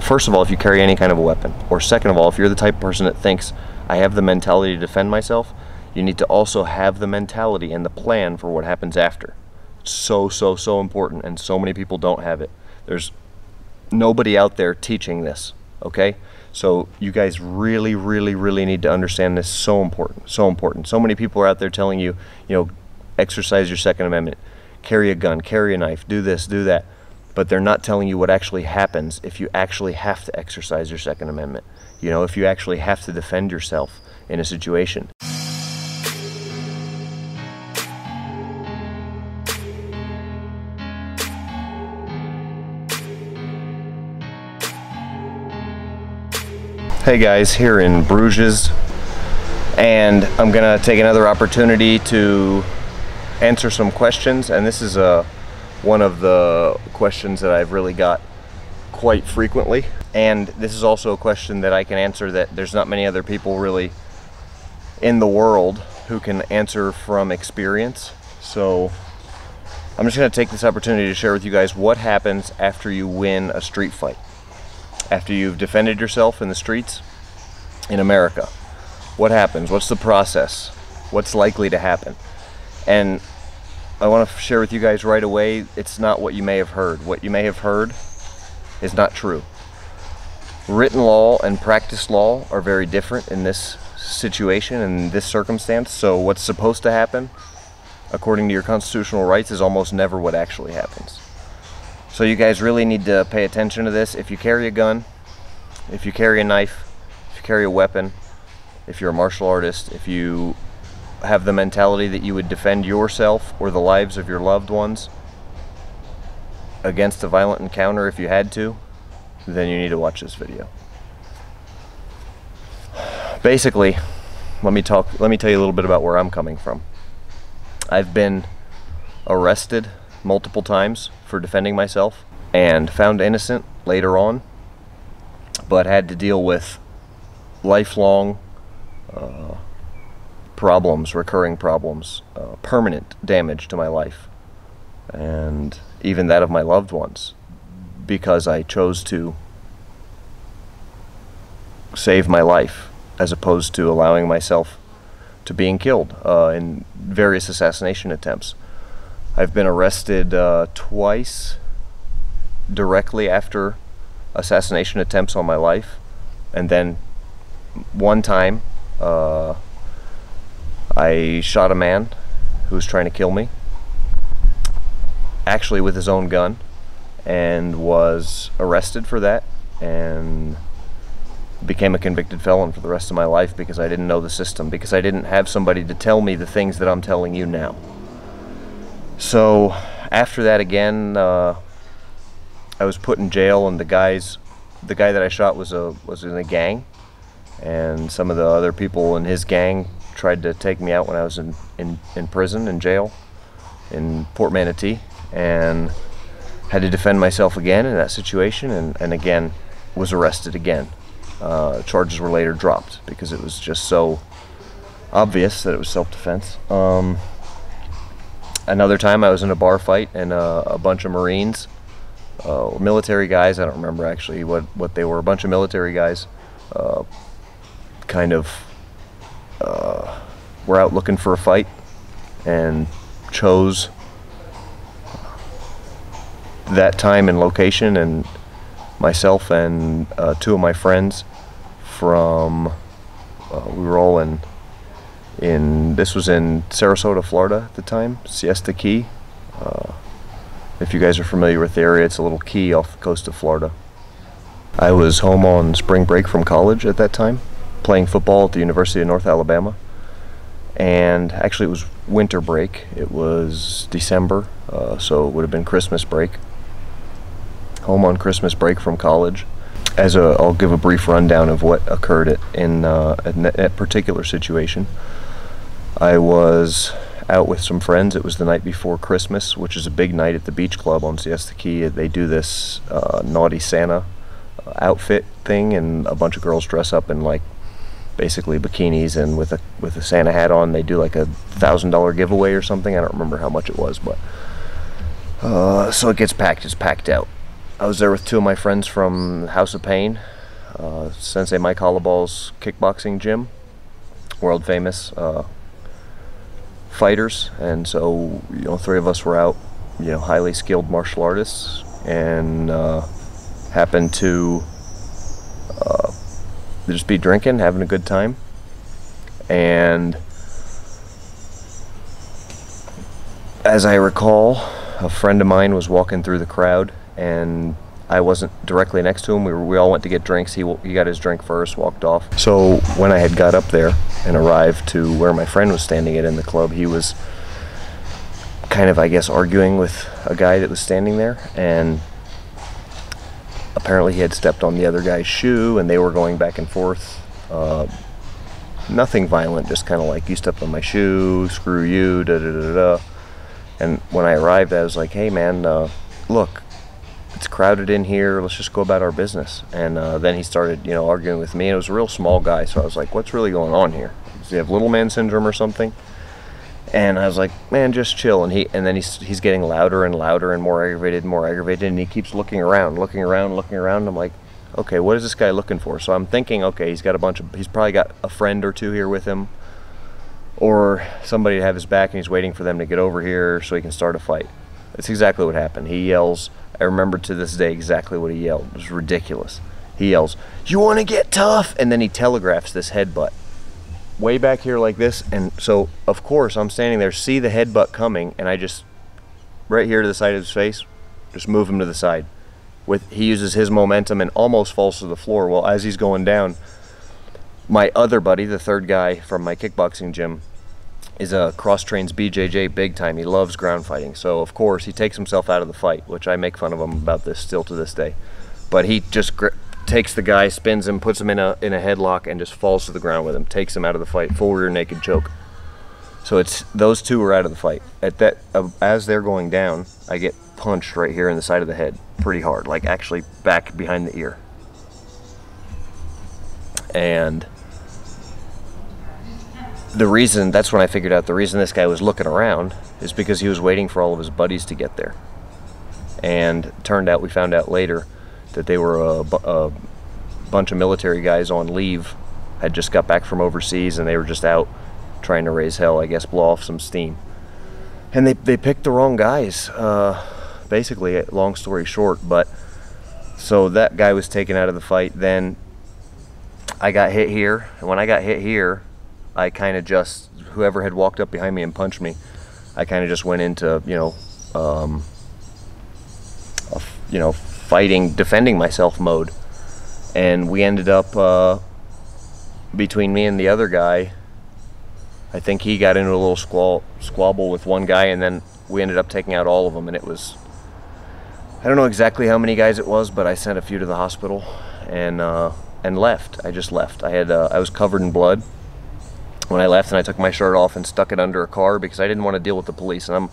first of all, if you carry any kind of a weapon, or second of all, if you're the type of person that thinks I have the mentality to defend myself, you need to also have the mentality and the plan for what happens after. So important, and so many people don't have it. There's nobody out there teaching this, okay? So you guys really need to understand this. So important, so important. So many people are out there telling you, exercise your Second Amendment, carry a gun, carry a knife, do this, do that. But they're not telling you what actually happens if you actually have to exercise your Second Amendment. If you actually have to defend yourself in a situation. Hey guys, here in Bruges, and I'm gonna take another opportunity to answer some questions, and this is one of the questions that I've really got quite frequently, and this is also a question that I can answer that there's not many other people really in the world who can answer from experience. So I'm just gonna take this opportunity to share with you guys what happens after you win a street fight. After you've defended yourself in the streets in America. What happens? What's the process? What's likely to happen? And I want to share with you guys right away, it's not what you may have heard. What you may have heard is not true. Written law and practice law are very different in this situation and this circumstance. So what's supposed to happen, according to your constitutional rights, is almost never what actually happens. So you guys really need to pay attention to this. If you carry a gun, if you carry a knife, if you carry a weapon, if you're a martial artist, if you have the mentality that you would defend yourself or the lives of your loved ones against a violent encounter if you had to, then you need to watch this video. Basically, let me tell you a little bit about where I'm coming from. I've been arrested multiple times for defending myself and found innocent later on, but had to deal with lifelong problems, recurring problems, permanent damage to my life, and even that of my loved ones, because I chose to save my life as opposed to allowing myself to being killed in various assassination attempts. I've been arrested twice directly after assassination attempts on my life, and then one time I shot a man who was trying to kill me, actually with his own gun, and was arrested for that and became a convicted felon for the rest of my life because I didn't know the system, because I didn't have somebody to tell me the things that I'm telling you now. So after that again, I was put in jail, and the guy that I shot was in a gang, and some of the other people in his gang tried to take me out when I was in prison, in jail, in Port Manatee, and had to defend myself again in that situation, and again was arrested again. Charges were later dropped because it was just so obvious that it was self-defense. Another time I was in a bar fight, and a bunch of Marines, military guys, I don't remember actually what they were, a bunch of military guys were out looking for a fight and chose that time and location, and myself and two of my friends from, we were all in this was in Sarasota, Florida at the time, Siesta Key. If you guys are familiar with the area, it's a little key off the coast of Florida. I was home on spring break from college at that time, playing football at the University of North Alabama. And actually it was winter break. It was December, so it would have been Christmas break. Home on Christmas break from college. I'll give a brief rundown of what occurred in that particular situation. I was out with some friends. It was the night before Christmas, which is a big night at the beach club on Siesta Key. They do this naughty Santa outfit thing, and a bunch of girls dress up in like basically bikinis and with a Santa hat on. They do like $1,000 giveaway or something. I don't remember how much it was, but so it gets packed. It's packed out. I was there with two of my friends from House of Pain, Sensei Mike Hollaball's kickboxing gym, world famous fighters, and so three of us were out, highly skilled martial artists, and happened to just be drinking, having a good time, and as I recall, a friend of mine was walking through the crowd, and I wasn't directly next to him. We all went to get drinks. He got his drink first, walked off. So when I had got up there and arrived to where my friend was standing at in the club, he was kind of, I guess, arguing with a guy that was standing there, and apparently he had stepped on the other guy's shoe, and they were going back and forth. Nothing violent, just kind of like, you stepped on my shoe, screw you, da da da da. And when I arrived, I was like, hey man, look, it's crowded in here, let's just go about our business. And then he started, arguing with me, and it was a real small guy, so I was like, what's really going on here? Does he have little man syndrome or something? And I was like, man, just chill. And then he's getting louder and louder and more aggravated, and he keeps looking around. I'm like, okay, what is this guy looking for? So I'm thinking, okay, he's probably got a friend or two here with him, or somebody to have his back, and he's waiting for them to get over here so he can start a fight. That's exactly what happened. He yells, I remember to this day exactly what he yelled. It was ridiculous. He yells, you want to get tough? And then he telegraphs this headbutt way back here like this. And so, of course, I'm standing there, see the headbutt coming, and I just, right here to the side of his face, just move him to the side. He uses his momentum and almost falls to the floor. Well, as he's going down, my other buddy, the third guy from my kickboxing gym, is a cross-trains BJJ big time. He loves ground fighting. So, of course, he takes himself out of the fight, which I make fun of him about this still to this day. But he just takes the guy, spins him, puts him in a headlock, and just falls to the ground with him, takes him out of the fight, full rear naked choke. So those two are out of the fight. As they're going down, I get punched right here in the side of the head, pretty hard, like actually back behind the ear. And that's when I figured out the reason this guy was looking around is because he was waiting for all of his buddies to get there. And we found out later that they were a bunch of military guys on leave, had just got back from overseas, and they were just out trying to raise hell, I guess, blow off some steam. And they picked the wrong guys, basically, long story short. But so that guy was taken out of the fight. Then I got hit here, and when I got hit here, I kind of just, whoever had walked up behind me and punched me, I kind of just went into, fighting, defending myself mode. And we ended up, between me and the other guy, I think he got into a little squabble with one guy, and then we ended up taking out all of them. And it was, I don't know exactly how many guys it was, but I sent a few to the hospital and left. I just left. I was covered in blood when I left, and I took my shirt off and stuck it under a car because I didn't want to deal with the police. And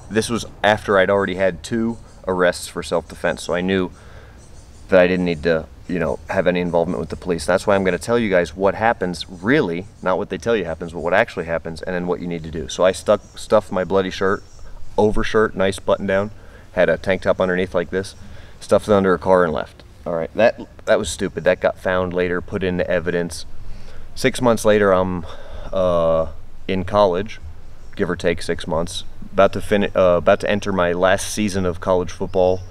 this was after I'd already had 2 arrests for self-defense, so I knew that I didn't need to, have any involvement with the police. That's why I'm going to tell you guys what happens, really, not what they tell you happens, but what actually happens, and then what you need to do. So I stuffed my bloody shirt, overshirt, nice button down, had a tank top underneath like this, stuffed it under a car and left. All right, that was stupid. That got found later, put into evidence. 6 months later, I'm in college, give or take 6 months, about to enter my last season of college football.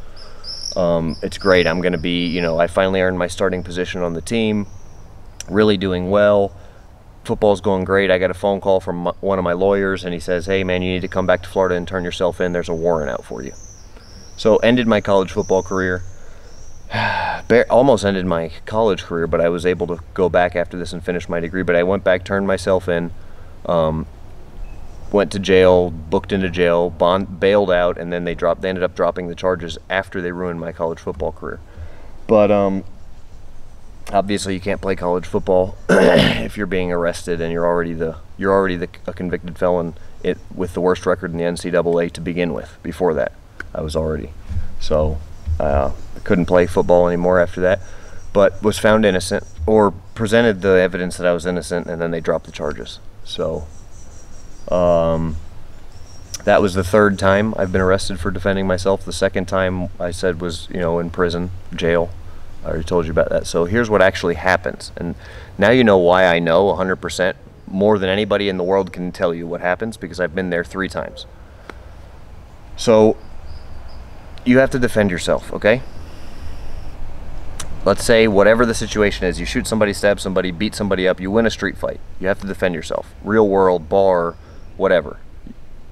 It's great. I'm going to be, I finally earned my starting position on the team, really doing well. Football's going great. I got a phone call from one of my lawyers, and he says, hey man, you need to come back to Florida and turn yourself in. There's a warrant out for you. So ended my college football career. Almost ended my college career, but I was able to go back after this and finish my degree. But I went back, turned myself in, went to jail, booked into jail, bailed out, and then they ended up dropping the charges after they ruined my college football career. But obviously you can't play college football if you're being arrested and you're already a convicted felon with the worst record in the NCAA to begin with. Before that, I was already. So I couldn't play football anymore after that, but was found innocent, or presented the evidence that I was innocent, and then they dropped the charges. So That was the third time I've been arrested for defending myself. The second time I said was, in prison, jail. I already told you about that. So here's what actually happens. And now you know why I know 100% more than anybody in the world can tell you what happens, because I've been there 3 times. So you have to defend yourself, okay? Let's say whatever the situation is, you shoot somebody, stab somebody, beat somebody up, you win a street fight. You have to defend yourself. Real world, bar, whatever.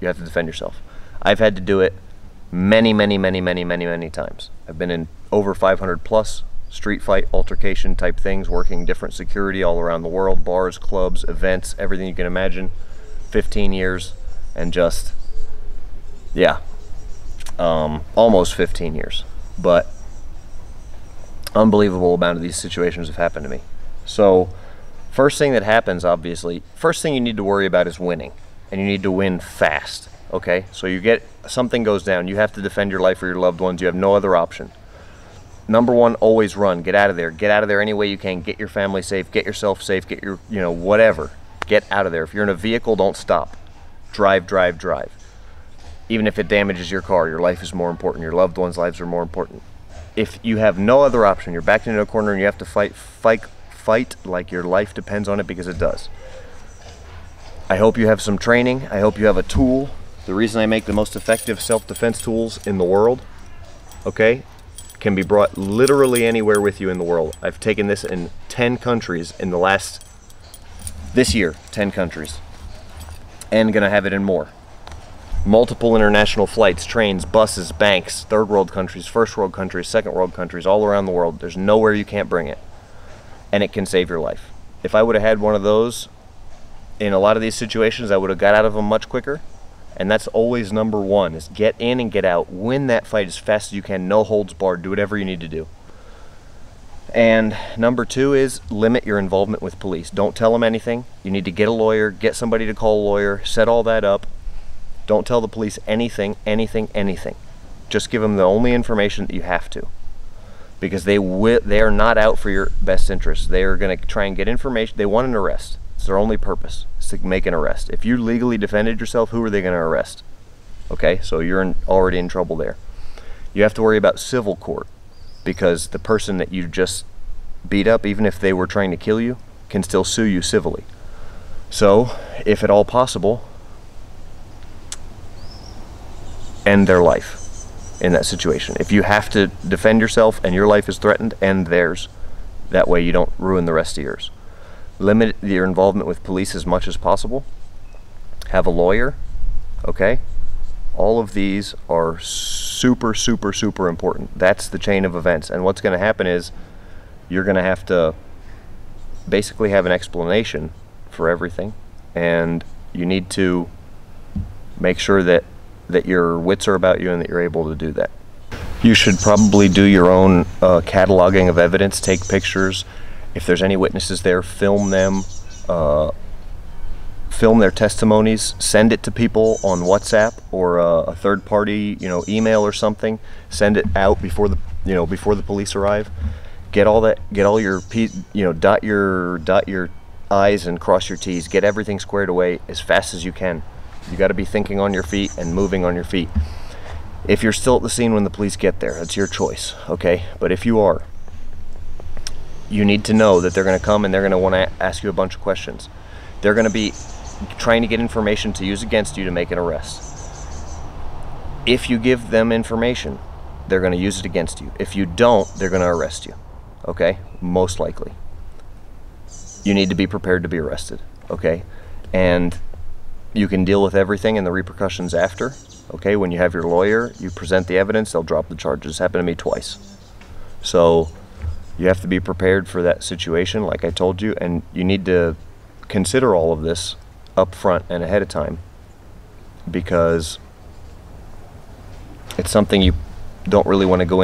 You have to defend yourself. I've had to do it many times. I've been in over 500 plus street fight altercation type things, working different security all around the world, bars, clubs, events, everything you can imagine. 15 years and just, yeah, almost 15 years. But unbelievable amount of these situations have happened to me. So first thing that happens, obviously, first thing you need to worry about is winning. And you need to win fast, okay? So something goes down, you have to defend your life or your loved ones, you have no other option. Number one, always run, get out of there. Get out of there any way you can, get your family safe, get yourself safe, get your, whatever. Get out of there. If you're in a vehicle, don't stop. Drive. Even if it damages your car, your life is more important, your loved ones' lives are more important. If you have no other option, you're backed into a corner and you have to fight like your life depends on it, because it does. I hope you have some training. I hope you have a tool. The reason I make the most effective self-defense tools in the world, okay, can be brought literally anywhere with you in the world. I've taken this in 10 countries in this year, 10 countries, and gonna have it in more. Multiple international flights, trains, buses, banks, third world countries, first world countries, second world countries, all around the world. There's nowhere you can't bring it, and it can save your life. If I would have had one of those in a lot of these situations, I would have got out of them much quicker. And that's always number one, is get in and get out. Win that fight as fast as you can, no holds barred, do whatever you need to do. And number 2 is limit your involvement with police. Don't tell them anything. You need to get a lawyer, get somebody to call a lawyer, set all that up. Don't tell the police anything. Just give them the only information that you have to. Because they are not out for your best interest. They are going to try and get information. They want an arrest. It's their only purpose, is to make an arrest. If you legally defended yourself, who are they going to arrest? Okay, so you're already in trouble there. You have to worry about civil court, because the person that you just beat up, even if they were trying to kill you, can still sue you civilly. So, if at all possible, end their life in that situation. If you have to defend yourself and your life is threatened, end theirs. That way you don't ruin the rest of yours. Limit your involvement with police as much as possible. Have a lawyer, okay? All of these are super important. That's the chain of events. And what's going to happen is you're going to have to basically have an explanation for everything. And you need to make sure that your wits are about you and that you're able to do that. You should probably do your own cataloging of evidence, take pictures. If there's any witnesses there, film them, film their testimonies, send it to people on WhatsApp or a third-party, email or something. Send it out before the police arrive. Get all your dot your I's and cross your T's. Get everything squared away as fast as you can. You got to be thinking on your feet and moving on your feet. If you're still at the scene when the police get there, that's your choice, okay? But if you are, you need to know that they're going to come and they're going to want to ask you a bunch of questions. They're going to be trying to get information to use against you to make an arrest. If you give them information, they're going to use it against you. If you don't, they're going to arrest you, okay? Most likely. You need to be prepared to be arrested, okay? And you can deal with everything and the repercussions after, okay? When you have your lawyer, you present the evidence, they'll drop the charges. It's happened to me twice. So you have to be prepared for that situation, like I told you, and you need to consider all of this up front and ahead of time, because it's something you don't really want to go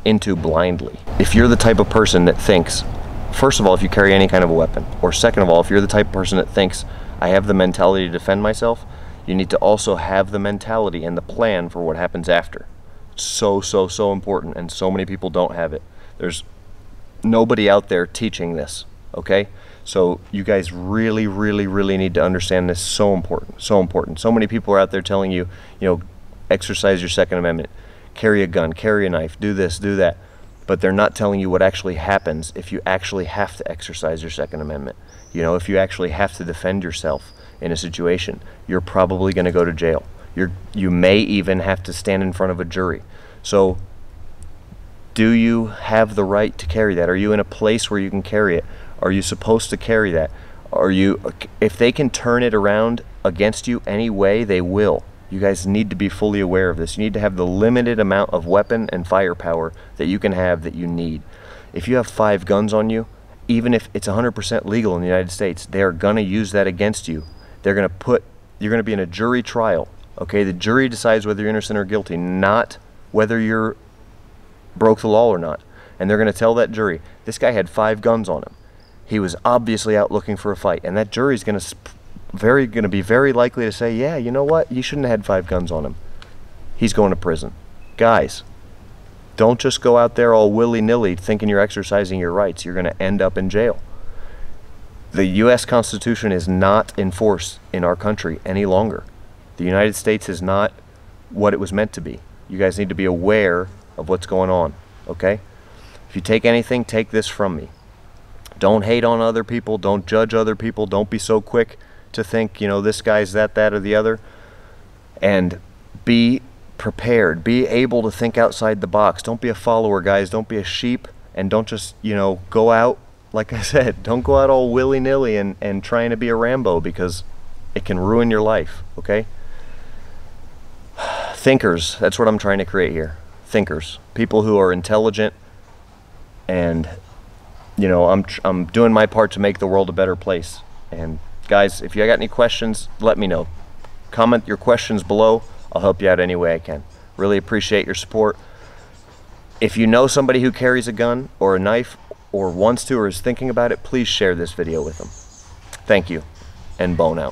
into blindly. If you're the type of person that thinks, first of all, if you carry any kind of a weapon, or second of all, if you're the type of person that thinks, I have the mentality to defend myself, you need to also have the mentality and the plan for what happens after. It's so important, and so many people don't have it. There's nobody out there teaching this, okay? So you guys really, really, really need to understand this. So important, so important. So many people are out there telling you, you know, exercise your Second Amendment, carry a gun, carry a knife, do this, do that. But they're not telling you what actually happens if you actually have to exercise your Second Amendment. You know, if you actually have to defend yourself in a situation, you're probably going to go to jail. You may even have to stand in front of a jury. So do you have the right to carry that? Are you in a place where you can carry it? Are you supposed to carry that? If they can turn it around against you any way, they will. You guys need to be fully aware of this. You need to have the limited amount of weapon and firepower that you can have that you need. If you have 5 guns on you, even if it's 100% legal in the United States, they're going to use that against you. You're going to be in a jury trial. Okay, the jury decides whether you're innocent or guilty, not whether you're broke the law or not. And they're going to tell that jury, this guy had 5 guns on him. He was obviously out looking for a fight. And that jury's going to be very likely to say, yeah, you know what? You shouldn't have had 5 guns on him. He's going to prison. Guys, don't just go out there all willy-nilly thinking you're exercising your rights. You're going to end up in jail. The U.S. Constitution is not in force in our country any longer. The United States is not what it was meant to be. You guys need to be aware of what's going on, okay? If you take anything, take this from me. Don't hate on other people. Don't judge other people. Don't be so quick to think, you know, this guy's that, or the other. And be prepared. Be able to think outside the box. Don't be a follower, guys. Don't be a sheep. And don't just, you know, go out, like I said, don't go out all willy-nilly and trying to be a Rambo, because it can ruin your life, okay? Thinkers, that's what I'm trying to create here. Thinkers, people who are intelligent, and you know, I'm doing my part to make the world a better place. And guys, if you got any questions, let me know. Comment your questions below. I'll help you out any way I can. Really appreciate your support. If you know somebody who carries a gun or a knife or wants to or is thinking about it, please share this video with them. Thank you, and Bone out.